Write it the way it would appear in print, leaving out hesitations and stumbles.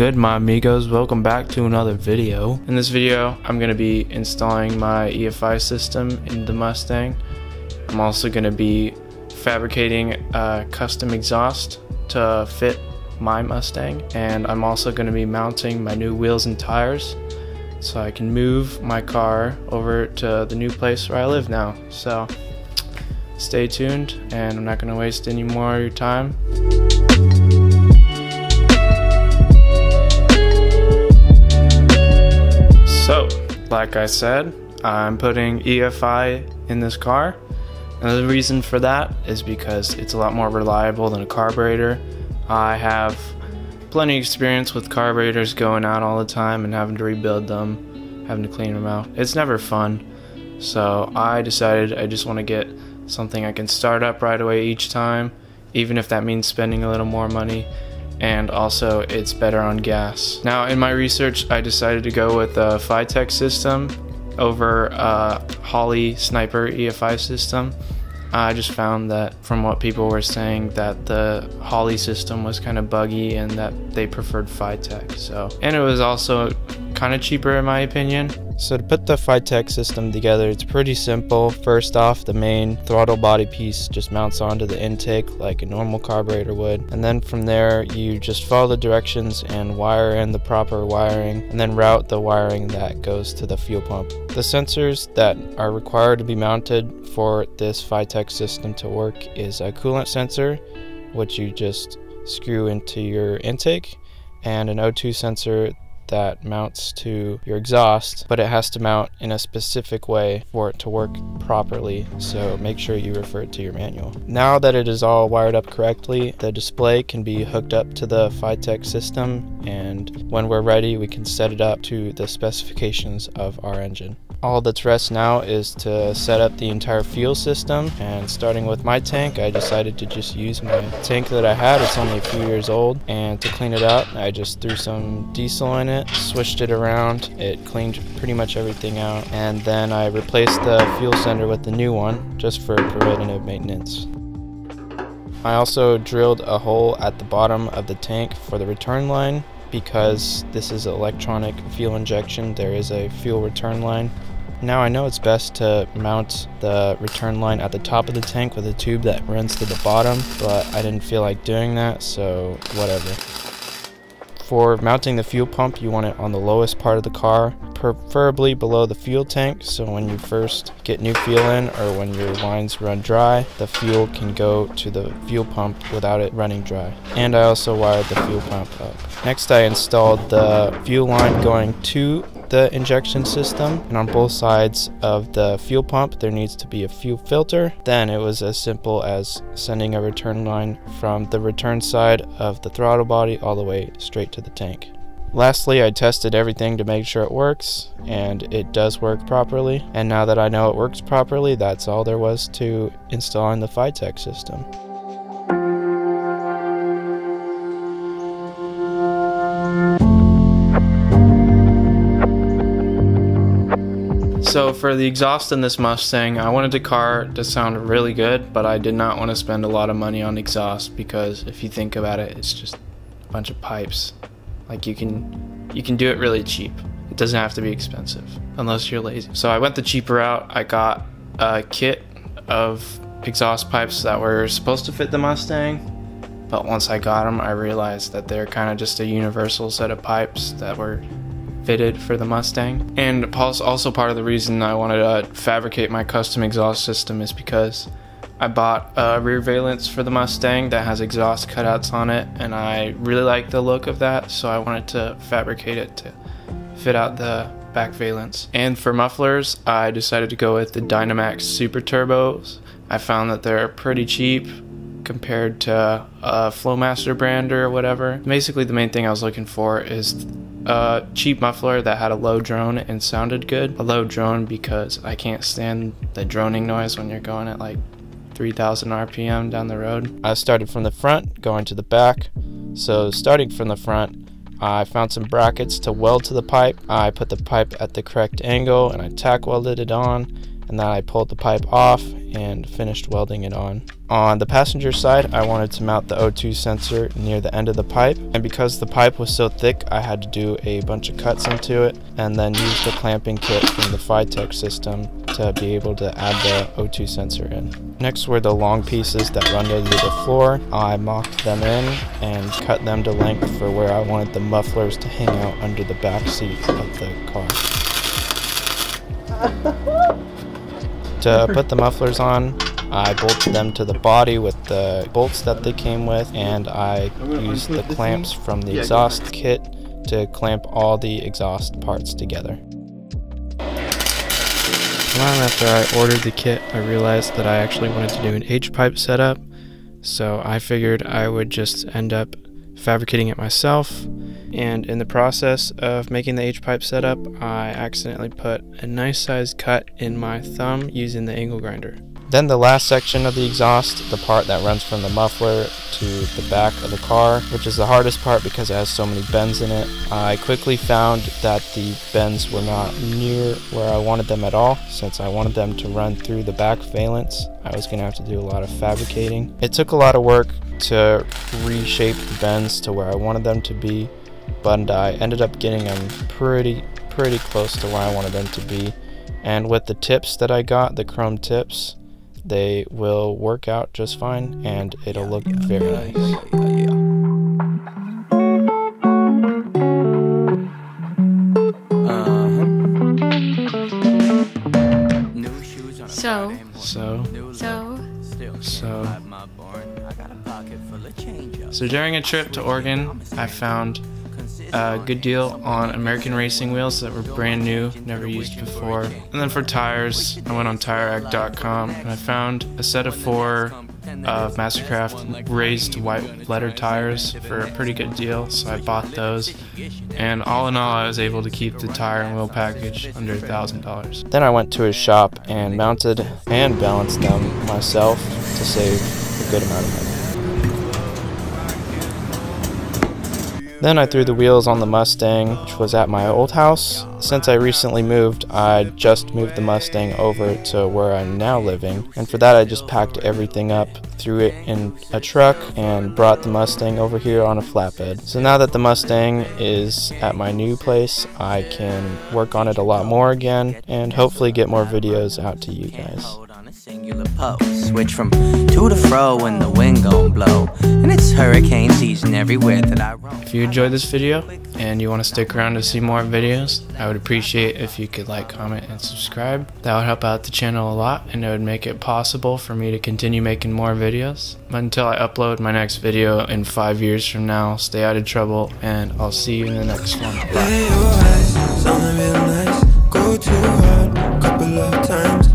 good, my amigos? Welcome back to another video. In this video, I'm going to be installing my EFI system in the Mustang. I'm also going to be fabricating a custom exhaust to fit my Mustang, and I'm also going to be mounting my new wheels and tires so I can move my car over to the new place where I live now. So stay tuned, and I'm not going to waste any more of your time. So, like I said, I'm putting EFI in this car, and the reason for that is because it's a lot more reliable than a carburetor. I have plenty of experience with carburetors going out all the time and having to rebuild them, having to clean them out. It's never fun, so I decided I just want to get something I can start up right away each time, even if that means spending a little more money. And also it's better on gas. Now, in my research, I decided to go with a FiTech system over a Holley Sniper EFI system. I just found that from what people were saying that the Holley system was kind of buggy and that they preferred FiTech. And it was also kind of cheaper in my opinion. So to put the FiTech system together, it's pretty simple. First off, the main throttle body piece just mounts onto the intake like a normal carburetor would. And then from there, you just follow the directions and wire in the proper wiring, and then route the wiring that goes to the fuel pump. The sensors that are required to be mounted for this FiTech system to work is a coolant sensor, which you just screw into your intake, and an O2 sensor that mounts to your exhaust, but it has to mount in a specific way for it to work properly, so make sure you refer to your manual. Now that it is all wired up correctly, the display can be hooked up to the FiTech system, and when we're ready we can set it up to the specifications of our engine. All that's rest now is to set up the entire fuel system, and starting with my tank, I decided to just use my tank that I had. It's only a few years old, and to clean it out I just threw some diesel in it, switched it around, it cleaned pretty much everything out, and then I replaced the fuel sender with the new one just for preventative maintenance. I also drilled a hole at the bottom of the tank for the return line. Because this is electronic fuel injection, there is a fuel return line. Now I know it's best to mount the return line at the top of the tank with a tube that runs to the bottom, but I didn't feel like doing that, so whatever. For mounting the fuel pump, you want it on the lowest part of the car, preferably below the fuel tank, so when you first get new fuel in or when your lines run dry, the fuel can go to the fuel pump without it running dry. And I also wired the fuel pump up. Next, I installed the fuel line going to the injection system, and on both sides of the fuel pump there needs to be a fuel filter. Then it was as simple as sending a return line from the return side of the throttle body all the way straight to the tank. Lastly, I tested everything to make sure it works, and it does work properly. And now that I know it works properly, that's all there was to installing the FiTech system. So for the exhaust in this Mustang, I wanted the car to sound really good, but I did not want to spend a lot of money on exhaust because if you think about it, it's just a bunch of pipes. Like you can do it really cheap. It doesn't have to be expensive unless you're lazy. So I went the cheaper route. I got a kit of exhaust pipes that were supposed to fit the Mustang, but once I got them, I realized that they're kind of just a universal set of pipes that were fitted for the Mustang. And also part of the reason I wanted to fabricate my custom exhaust system is because I bought a rear valence for the Mustang that has exhaust cutouts on it, and I really like the look of that, so I wanted to fabricate it to fit out the back valence. And for mufflers, I decided to go with the Dynamax Super Turbos. I found that they're pretty cheap compared to a Flowmaster brand or whatever. Basically the main thing I was looking for is a cheap muffler that had a low drone and sounded good. A low drone because I can't stand the droning noise when you're going at like 3,000 RPM down the road. I started from the front, going to the back. So starting from the front, I found some brackets to weld to the pipe. I put the pipe at the correct angle and I tack welded it on. and then I pulled the pipe off and finished welding it on. On the passenger side, I wanted to mount the O2 sensor near the end of the pipe, and because the pipe was so thick, I had to do a bunch of cuts into it and then use the clamping kit from the FiTech system to be able to add the O2 sensor in. Next were the long pieces that run over the floor. I mocked them in and cut them to length for where I wanted the mufflers to hang out under the back seat of the car. To put the mufflers on, I bolted them to the body with the bolts that they came with, and I used the clamps from the exhaust kit to clamp all the exhaust parts together. Long after I ordered the kit, I realized that I actually wanted to do an H-pipe setup, so I figured I would just end up fabricating it myself. And in the process of making the H-pipe setup, I accidentally put a nice sized cut in my thumb using the angle grinder. Then the last section of the exhaust, the part that runs from the muffler to the back of the car, which is the hardest part because it has so many bends in it. I quickly found that the bends were not near where I wanted them at all. Since I wanted them to run through the back valence, I was going to have to do a lot of fabricating. It took a lot of work to reshape the bends to where I wanted them to be, but I ended up getting them pretty close to where I wanted them to be. And with the tips that I got, the chrome tips, they will work out just fine and it'll look very nice. So during a trip to Oregon, I found a good deal on American racing wheels that were brand new, never used before. And then for tires, I went on TireRack.com and I found a set of 4 of Mastercraft raised white letter tires for a pretty good deal, so I bought those. And all in all, I was able to keep the tire and wheel package under $1,000. Then I went to his shop and mounted and balanced them myself to save a good amount of money. Then I threw the wheels on the Mustang, which was at my old house. Since I recently moved, I just moved the Mustang over to where I'm now living, and for that I just packed everything up, threw it in a truck, and brought the Mustang over here on a flatbed. So now that the Mustang is at my new place, I can work on it a lot more again, and hopefully get more videos out to you guys. Singular pose, switch from to to fro when the wind gon' blow, and it's hurricane season everywhere that I roam. If you enjoyed this video and you want to stick around to see more videos, I would appreciate if you could like, comment, and subscribe. That would help out the channel a lot, and it would make it possible for me to continue making more videos. But until I upload my next video in 5 years from now, stay out of trouble, and I'll see you in the next one. Bye.